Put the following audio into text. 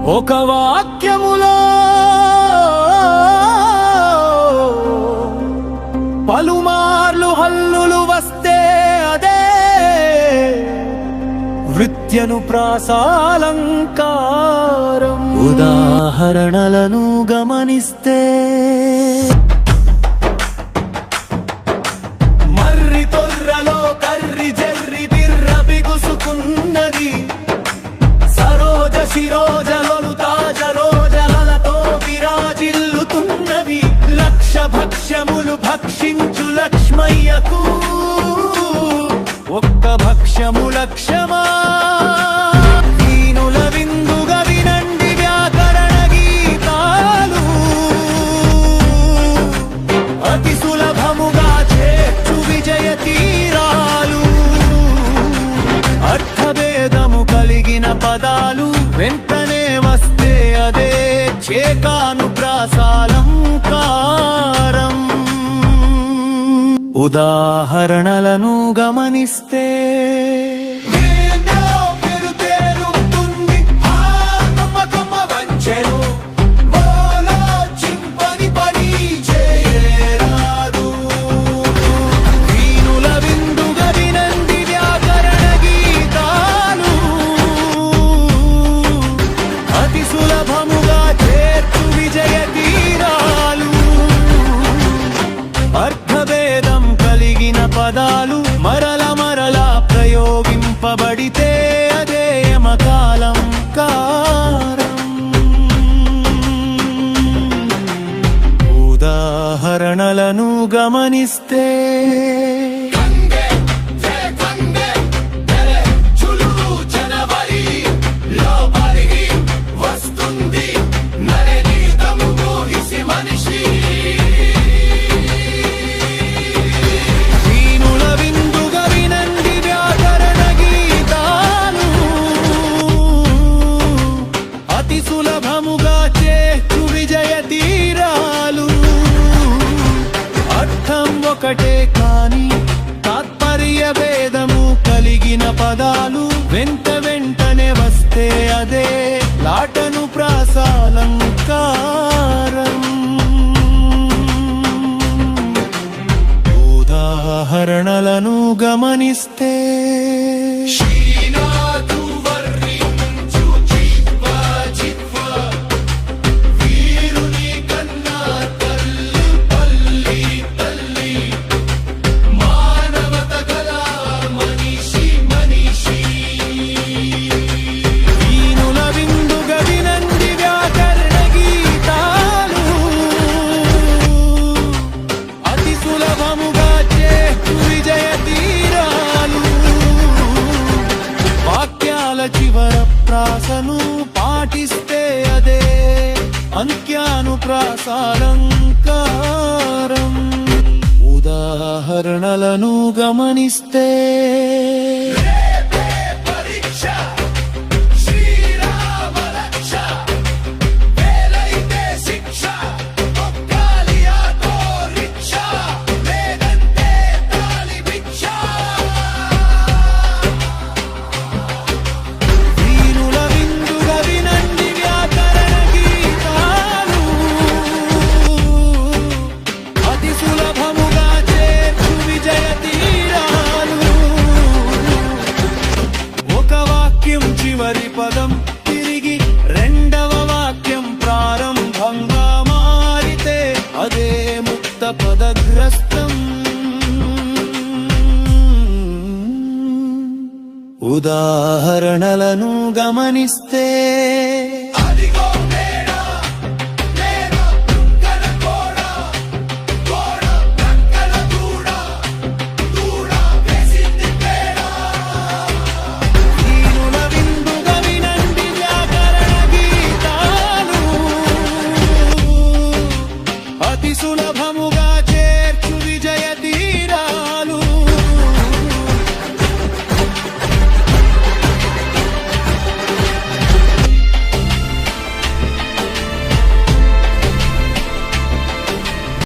ఒక వాక్యములో పలుమార్లు హల్లులు వస్తే అదే వృత్యను ప్రాసాలంకారం. ఉదాహరణలను గమనిస్తే మర్రి తొర్రలో కర్రి జర్రి బిర్ర బిగుసుకున్నది, సరోజ శిరోజలలు తాజరోజలతో విరాజిల్లుతున్నవి. లక్ష భక్ష్యములు భక్షించు లక్ష్మయ్యకు ఒక్క భక్ష్యము లక్ష్యమా? దీనుల విందుగా వినండి వ్యాకరణ గీతాలు, అతి సులభముగా చేర్చు విజయ తీరాలు. అర్థభేదము కలిగిన పదాలు వెంటనే వస్తే అదే చేకాను ప్రాసాలంకారం. ఉదాహరణలను గమనిస్తే పదాలు మరల మరల ప్రయోగింపబడితే అదే యమకాలంకారం. ఉదాహరణలను గమనిస్తే సులభముగా చేర్చు విజయ తీరాలు. అర్థం ఒకటే కాని తాత్పర్య భేదము కలిగిన పదాలు వెంట వెంటనే వస్తే అదే లాటను ప్రాసాలంకారం. ఉదాహరణలను గమనిస్తే చివర ప్రాసను పాటిస్తే అదే అంక్యాను ప్రాసాలంకారం. ఉదాహరణలను గమనిస్తే చివరి పదం తిరిగి రెండవ వాక్యం ప్రారంభంగా మారితే అదే ముక్త పదగ్రస్తం. ఉదాహరణలను గమనిస్తే అదిగో